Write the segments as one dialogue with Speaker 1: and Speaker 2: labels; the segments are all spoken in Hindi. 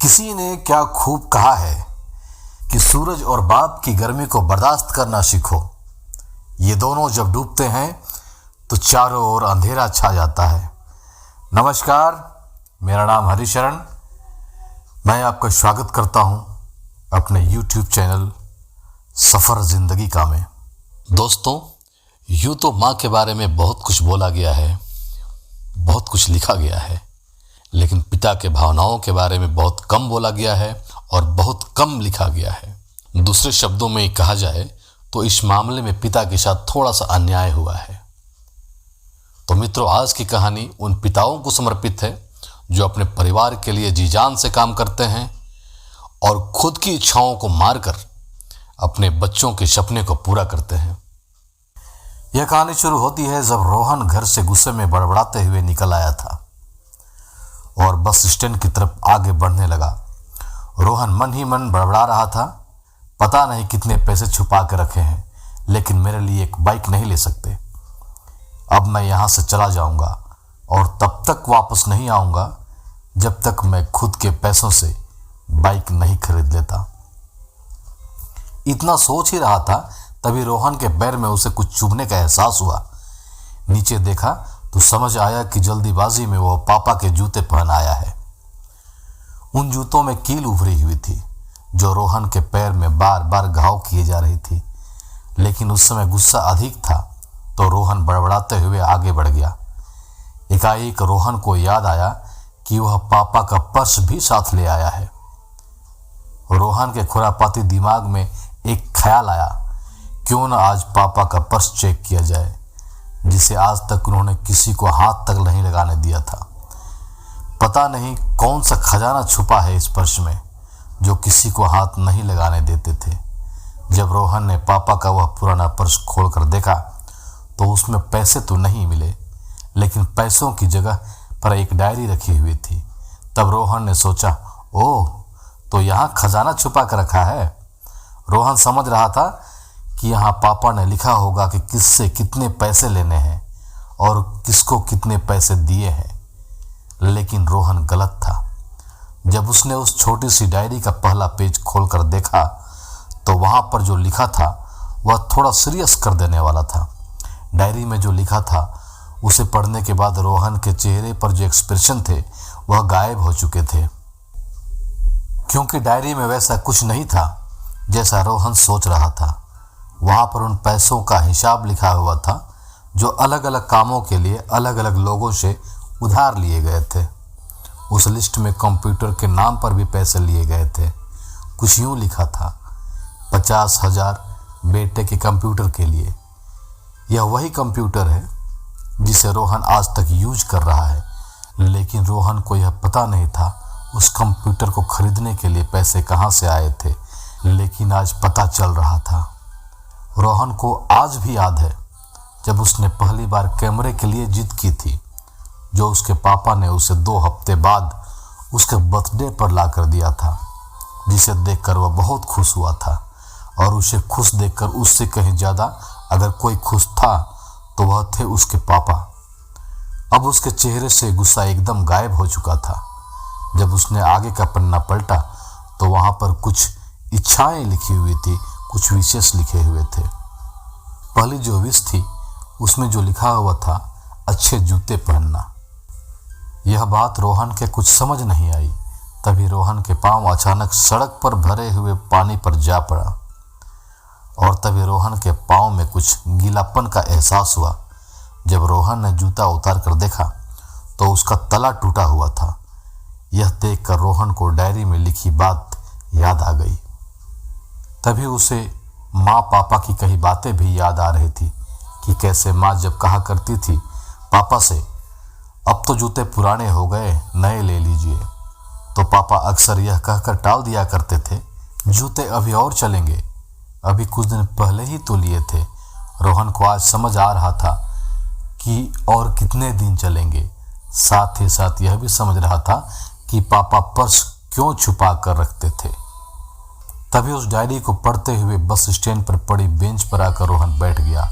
Speaker 1: किसी ने क्या खूब कहा है कि सूरज और बाप की गर्मी को बर्दाश्त करना सीखो। ये दोनों जब डूबते हैं तो चारों ओर अंधेरा छा जाता है। नमस्कार, मेरा नाम हरिशरण। मैं आपका स्वागत करता हूं अपने YouTube चैनल सफ़र ज़िंदगी का में। दोस्तों, यूँ तो माँ के बारे में बहुत कुछ बोला गया है, बहुत कुछ लिखा गया है, लेकिन पिता के भावनाओं के बारे में बहुत कम बोला गया है और बहुत कम लिखा गया है। दूसरे शब्दों में कहा जाए तो इस मामले में पिता के साथ थोड़ा सा अन्याय हुआ है। तो मित्रों, आज की कहानी उन पिताओं को समर्पित है जो अपने परिवार के लिए जी जान से काम करते हैं और खुद की इच्छाओं को मारकर अपने बच्चों के सपने को पूरा करते हैं। यह कहानी शुरू होती है जब रोहन घर से गुस्से में बड़बड़ाते हुए निकल आया था और बस स्टैंड की तरफ आगे बढ़ने लगा। रोहन मन ही मन बड़बड़ा रहा था, पता नहीं कितने पैसे छुपा के रखे हैं, लेकिन मेरे लिए एक बाइक नहीं ले सकते। अब मैं यहाँ से चला जाऊँगा और तब तक वापस नहीं आऊँगा जब तक मैं खुद के पैसों से बाइक नहीं खरीद लेता। इतना सोच ही रहा था, तभी रोहन के पैर में उसे कुछ चुभने का एहसास हुआ। नीचे देखा तो समझ आया कि जल्दीबाजी में वो पापा के जूते पहन आया है। उन जूतों में कील उभरी हुई थी जो रोहन के पैर में बार बार घाव किए जा रही थी, लेकिन उस समय गुस्सा अधिक था तो रोहन बड़बड़ाते हुए आगे बढ़ गया। एकाएक रोहन को याद आया कि वह पापा का पर्स भी साथ ले आया है। रोहन के खुरापाती दिमाग में एक ख्याल आया, क्यों न आज पापा का पर्स चेक किया जाए, जिसे आज तक उन्होंने किसी को हाथ तक नहीं लगाने दिया था। पता नहीं कौन सा खजाना छुपा है इस पर्स में जो किसी को हाथ नहीं लगाने देते थे। जब रोहन ने पापा का वह पुराना पर्स खोलकर देखा तो उसमें पैसे तो नहीं मिले, लेकिन पैसों की जगह पर एक डायरी रखी हुई थी। तब रोहन ने सोचा, ओह, तो यहाँ खजाना छुपा कर रखा है। रोहन समझ रहा था कि यहाँ पापा ने लिखा होगा कि किससे कितने पैसे लेने हैं और किसको कितने पैसे दिए हैं, लेकिन रोहन गलत था। जब उसने उस छोटी सी डायरी का पहला पेज खोलकर देखा तो वहाँ पर जो लिखा था वह थोड़ा सीरियस कर देने वाला था। डायरी में जो लिखा था उसे पढ़ने के बाद रोहन के चेहरे पर जो एक्सप्रेशन थे वह गायब हो चुके थे, क्योंकि डायरी में वैसा कुछ नहीं था जैसा रोहन सोच रहा था। वहाँ पर उन पैसों का हिसाब लिखा हुआ था जो अलग अलग कामों के लिए अलग अलग लोगों से उधार लिए गए थे। उस लिस्ट में कंप्यूटर के नाम पर भी पैसे लिए गए थे। कुछ यूँ लिखा था, 50,000 बेटे के कंप्यूटर के लिए। यह वही कंप्यूटर है जिसे रोहन आज तक यूज कर रहा है, लेकिन रोहन को यह पता नहीं था उस कंप्यूटर को खरीदने के लिए पैसे कहाँ से आए थे। लेकिन आज पता चल रहा था। रोहन को आज भी याद है जब उसने पहली बार कैमरे के लिए जिद की थी, जो उसके पापा ने उसे 2 हफ्ते बाद उसके बर्थडे पर ला कर दिया था, जिसे देखकर वह बहुत खुश हुआ था। और उसे खुश देखकर उससे कहीं ज़्यादा अगर कोई खुश था तो वह थे उसके पापा। अब उसके चेहरे से गुस्सा एकदम गायब हो चुका था। जब उसने आगे का पन्ना पलटा तो वहाँ पर कुछ इच्छाएं लिखी हुई थी, कुछ विशेष लिखे हुए थे। पहली जो विश थी उसमें जो लिखा हुआ था, अच्छे जूते पहनना। यह बात रोहन के कुछ समझ नहीं आई। तभी रोहन के पांव अचानक सड़क पर भरे हुए पानी पर जा पड़ा और तभी रोहन के पांव में कुछ गीलापन का एहसास हुआ। जब रोहन ने जूता उतार कर देखा तो उसका तला टूटा हुआ था। यह देखकर रोहन को डायरी में लिखी बात याद आ गई। तभी उसे माँ पापा की कही बातें भी याद आ रही थी कि कैसे माँ जब कहा करती थी पापा से, अब तो जूते पुराने हो गए, नए ले लीजिए, तो पापा अक्सर यह कहकर टाल दिया करते थे, जूते अभी और चलेंगे, अभी कुछ दिन पहले ही तो लिए थे। रोहन को आज समझ आ रहा था कि और कितने दिन चलेंगे। साथ ही साथ यह भी समझ रहा था कि पापा पर्स क्यों छुपा कर रखते थे। तभी उस डायरी को पढ़ते हुए बस स्टैंड पर पड़ी बेंच पर आकर रोहन बैठ गया।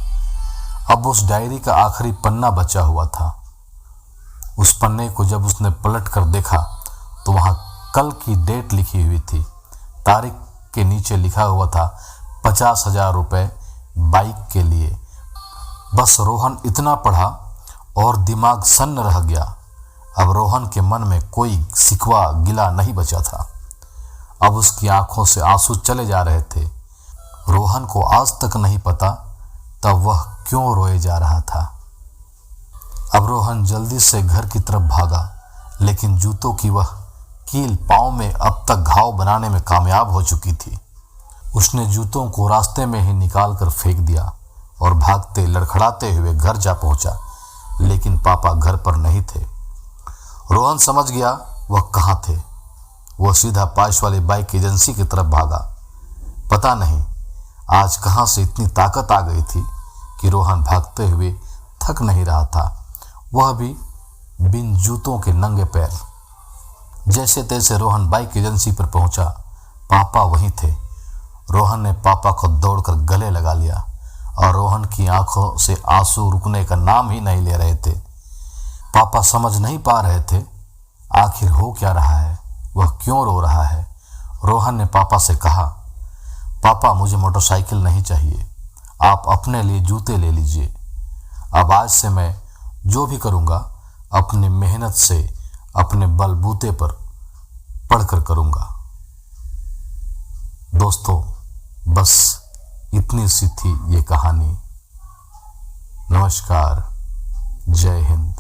Speaker 1: अब उस डायरी का आखिरी पन्ना बचा हुआ था। उस पन्ने को जब उसने पलट कर देखा तो वहाँ कल की डेट लिखी हुई थी। तारीख के नीचे लिखा हुआ था 50,000 रुपये बाइक के लिए। बस रोहन इतना पढ़ा और दिमाग सन्न रह गया। अब रोहन के मन में कोई शिकवा गिला नहीं बचा था। अब उसकी आंखों से आंसू चले जा रहे थे। रोहन को आज तक नहीं पता तब वह क्यों रोए जा रहा था। अब रोहन जल्दी से घर की तरफ भागा, लेकिन जूतों की वह कील पांव में अब तक घाव बनाने में कामयाब हो चुकी थी। उसने जूतों को रास्ते में ही निकाल कर फेंक दिया और भागते लड़खड़ाते हुए घर जा पहुंचा, लेकिन पापा घर पर नहीं थे। रोहन समझ गया वह कहाँ थे। वह सीधा पास वाली बाइक एजेंसी की तरफ भागा। पता नहीं आज कहाँ से इतनी ताकत आ गई थी कि रोहन भागते हुए थक नहीं रहा था, वह भी बिन जूतों के नंगे पैर। जैसे तैसे रोहन बाइक एजेंसी पर पहुंचा। पापा वहीं थे। रोहन ने पापा को दौड़कर गले लगा लिया और रोहन की आंखों से आंसू रुकने का नाम ही नहीं ले रहे थे। पापा समझ नहीं पा रहे थे आखिर हो क्या रहा है, वह क्यों रो रहा है। रोहन ने पापा से कहा, पापा मुझे मोटरसाइकिल नहीं चाहिए, आप अपने लिए जूते ले लीजिए। अब आज से मैं जो भी करूँगा अपनी मेहनत से अपने बलबूते पर पढ़कर करूँगा। दोस्तों बस इतनी सी थी ये कहानी। नमस्कार, जय हिंद।